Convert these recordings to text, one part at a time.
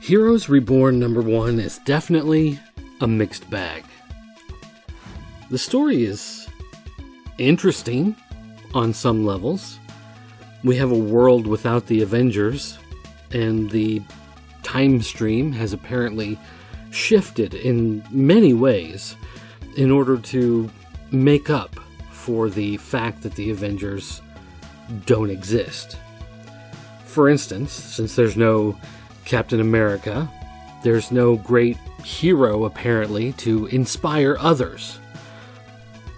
Heroes Reborn #1 is definitely a mixed bag. The story is interesting on some levels. We have a world without the Avengers, and the time stream has apparently shifted in many ways in order to make up for the fact that the Avengers don't exist. For instance, since there's no Captain America, there's no great hero apparently to inspire others.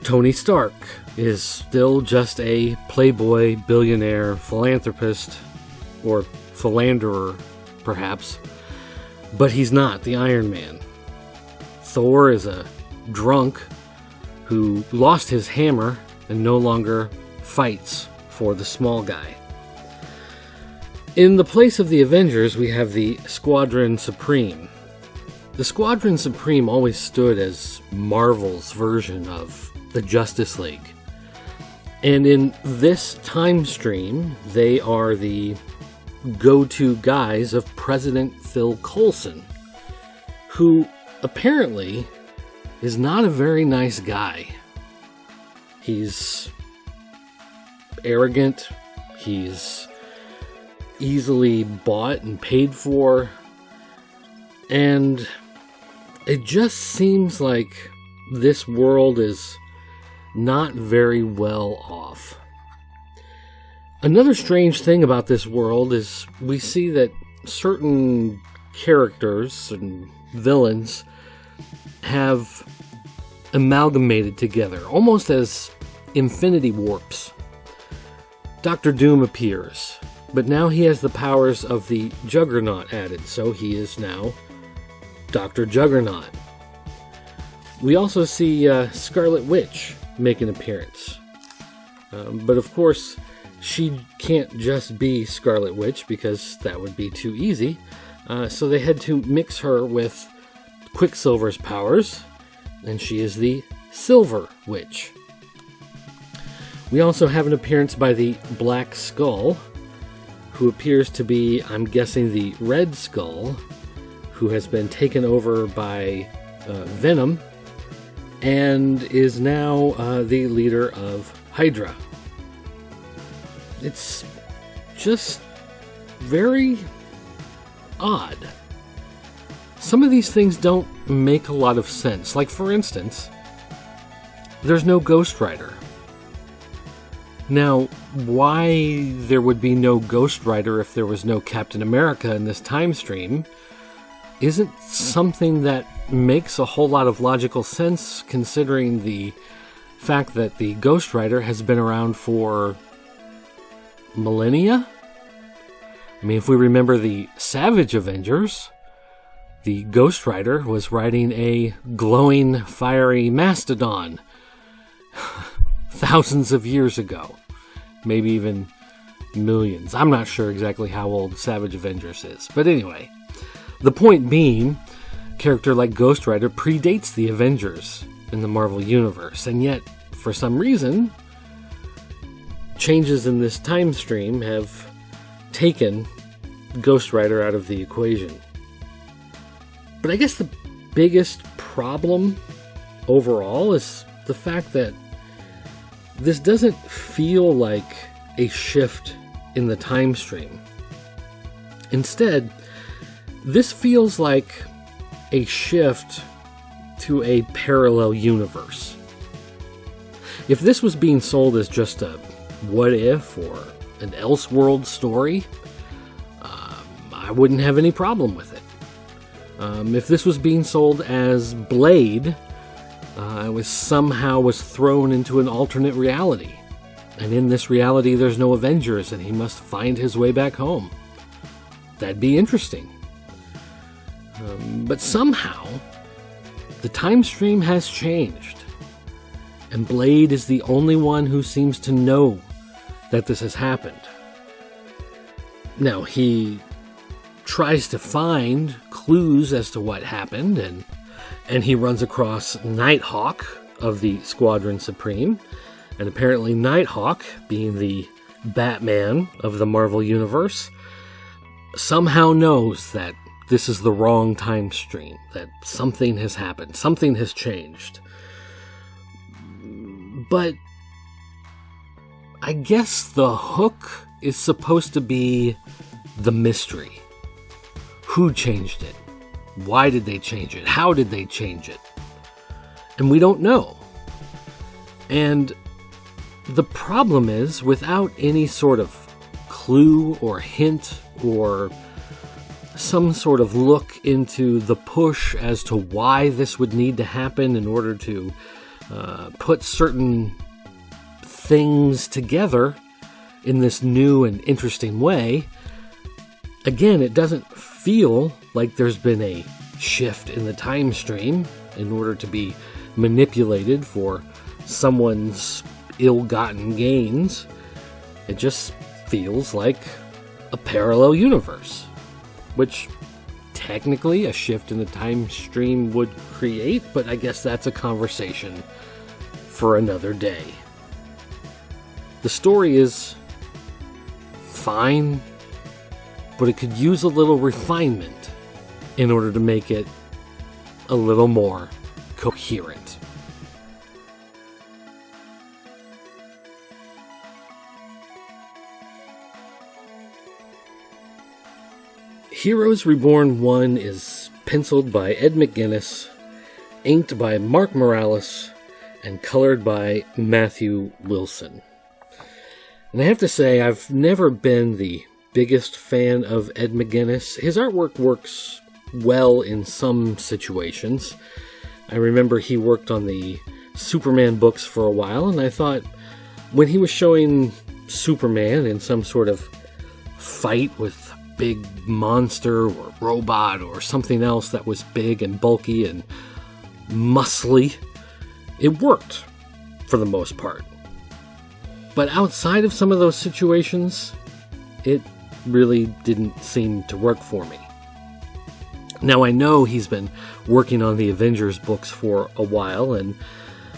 Tony Stark is still just a playboy, billionaire, philanthropist, or philanderer, perhaps, but he's not the Iron Man. Thor is a drunk who lost his hammer and no longer fights for the small guy. In the place of the Avengers, we have the Squadron Supreme. The Squadron Supreme always stood as Marvel's version of the Justice League. And in this time stream, they are the go-to guys of President Phil Coulson, who apparently is not a very nice guy. He's arrogant, he's easily bought and paid for, and it just seems like this world is not very well off. Another strange thing about this world is we see that certain characters and villains have amalgamated together, almost as infinity warps. Dr. Doom appears, but now he has the powers of the Juggernaut added, so he is now Dr. Juggernaut. We also see Scarlet Witch make an appearance. But of course, she can't just be Scarlet Witch because that would be too easy. So they had to mix her with Quicksilver's powers, and she is the Silver Witch. We also have an appearance by the Black Skull, who appears to be, I'm guessing, the Red Skull, who has been taken over by Venom, and is now the leader of Hydra. It's just very odd. Some of these things don't make a lot of sense. Like, for instance, there's no Ghost Rider. Now, why there would be no Ghost Rider if there was no Captain America in this time stream isn't something that makes a whole lot of logical sense, considering the fact that the Ghost Rider has been around for millennia. I mean, if we remember the Savage Avengers, the Ghost Rider was riding a glowing, fiery mastodon thousands of years ago. Maybe even millions. I'm not sure exactly how old Savage Avengers is. But anyway, the point being, a character like Ghost Rider predates the Avengers in the Marvel Universe. And yet, for some reason, changes in this time stream have taken Ghost Rider out of the equation. But I guess the biggest problem overall is the fact that this doesn't feel like a shift in the time stream. Instead, this feels like a shift to a parallel universe. If this was being sold as just a what if or an Elseworld story, I wouldn't have any problem with it. If this was being sold as Blade, I was thrown into an alternate reality, and in this reality there's no Avengers and he must find his way back home. That'd be interesting. But somehow the time stream has changed, And Blade is the only one who seems to know that this has happened. Now, he tries to find clues as to what happened, and he runs across Nighthawk of the Squadron Supreme. And apparently Nighthawk, being the Batman of the Marvel Universe, somehow knows that this is the wrong time stream, that something has happened, something has changed. But I guess the hook is supposed to be the mystery. Who changed it? Why did they change it? How did they change it? And we don't know. And the problem is, without any sort of clue or hint or some sort of look into the push as to why this would need to happen in order to put certain things together in this new and interesting way, again, it doesn't feel like there's been a shift in the time stream in order to be manipulated for someone's ill-gotten gains. It just feels like a parallel universe, which technically a shift in the time stream would create, but I guess that's a conversation for another day. The story is fine, but it could use a little refinement in order to make it a little more coherent. Heroes Reborn 1 is penciled by Ed McGuinness, inked by Mark Morales, and colored by Matthew Wilson. And I have to say, I've never been the biggest fan of Ed McGuinness. His artwork works well in some situations. I remember he worked on the Superman books for a while, and I thought when he was showing Superman in some sort of fight with big monster or robot or something else that was big and bulky and muscly, it worked for the most part. But outside of some of those situations, it really didn't seem to work for me. Now, I know he's been working on the Avengers books for a while, and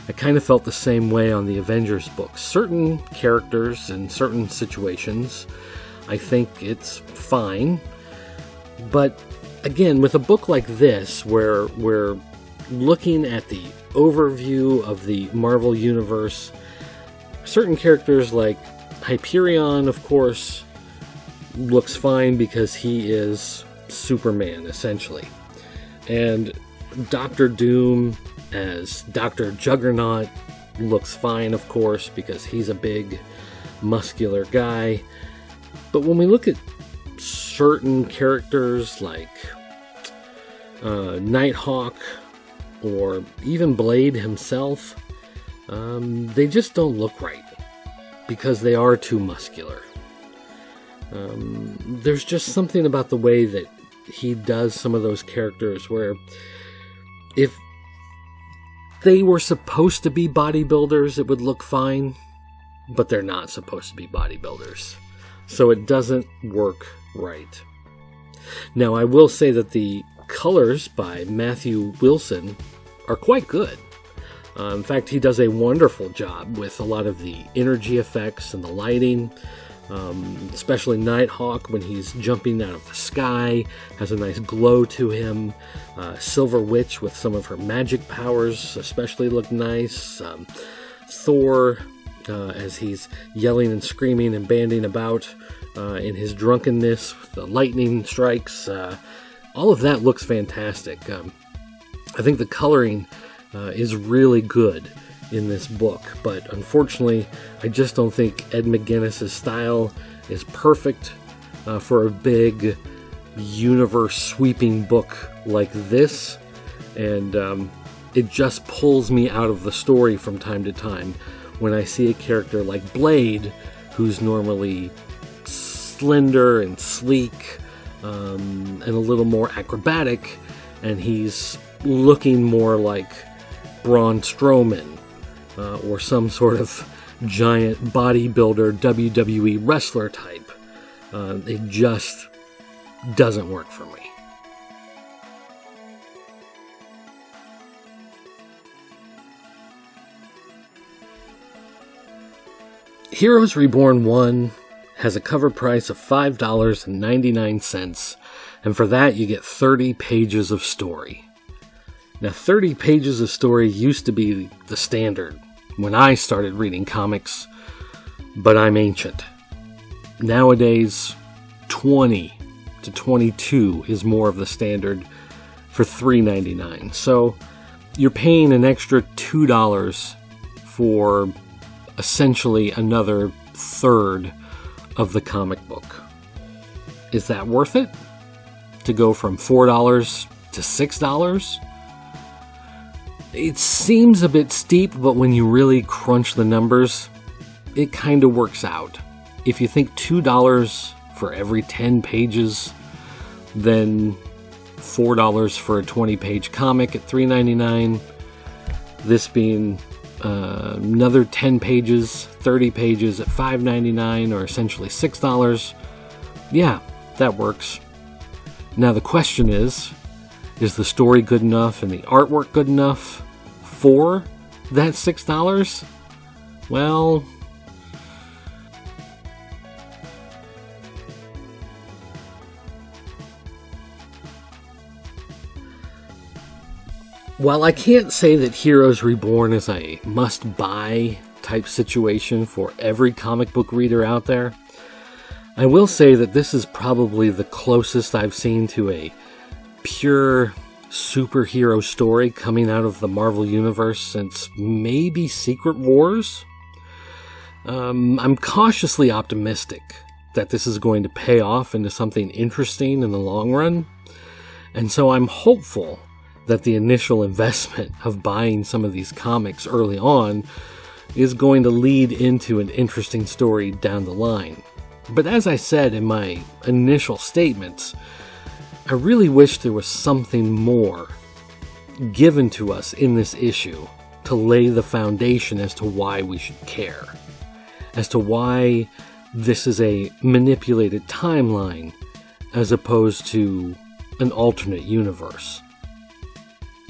I kind of felt the same way on the Avengers books. Certain characters in certain situations, I think it's fine. But again, with a book like this, where we're looking at the overview of the Marvel Universe, certain characters like Hyperion, of course, looks fine because he is Superman, essentially. And Doctor Doom as Dr. Juggernaut looks fine, of course, because he's a big, muscular guy. But when we look at certain characters like Nighthawk or even Blade himself, they just don't look right because they are too muscular. There's just something about the way that he does some of those characters where if they were supposed to be bodybuilders, it would look fine, but they're not supposed to be bodybuilders. So it doesn't work right. Now, I will say that the colors by Matthew Wilson are quite good. In fact, he does a wonderful job with a lot of the energy effects and the lighting. Especially Nighthawk when he's jumping out of the sky has a nice glow to him. Silver Witch with some of her magic powers especially look nice. Thor as he's yelling and screaming and banding about in his drunkenness, the lightning strikes, all of that looks fantastic. I think the coloring is really good in this book, but unfortunately I just don't think Ed McGuinness' style is perfect for a big universe sweeping book like this, and it just pulls me out of the story from time to time when I see a character like Blade, who's normally slender and sleek and a little more acrobatic, and he's looking more like Braun Strowman or some sort of giant bodybuilder WWE wrestler type. It just doesn't work for me. Heroes Reborn 1 has a cover price of $5.99, and for that you get 30 pages of story. Now, 30 pages of story used to be the standard when I started reading comics, but I'm ancient. Nowadays, 20 to 22 is more of the standard for $3.99. So you're paying an extra $2 for essentially another third of the comic book. Is that worth it? To go from $4 to $6? It seems a bit steep, but when you really crunch the numbers, it kind of works out. If you think $2 for every 10 pages, then $4 for a 20-page comic at $3.99, this being another 10 pages, 30 pages at $5.99, or essentially $6, yeah, that works. Now the question is the story good enough and the artwork good enough for that $6? Well, while I can't say that Heroes Reborn is a must-buy type situation for every comic book reader out there, I will say that this is probably the closest I've seen to a pure superhero story coming out of the Marvel Universe since maybe Secret Wars. I'm cautiously optimistic that this is going to pay off into something interesting in the long run, and so I'm hopeful that the initial investment of buying some of these comics early on is going to lead into an interesting story down the line. But as I said in my initial statements, I really wish there was something more given to us in this issue to lay the foundation as to why we should care, as to why this is a manipulated timeline as opposed to an alternate universe.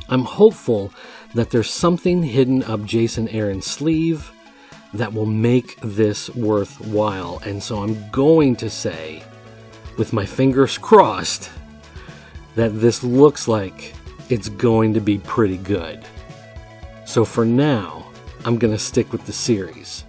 I'm hopeful that there's something hidden up Jason Aaron's sleeve that will make this worthwhile. And so I'm going to say, with my fingers crossed, that this looks like it's going to be pretty good. So for now, I'm going to stick with the series.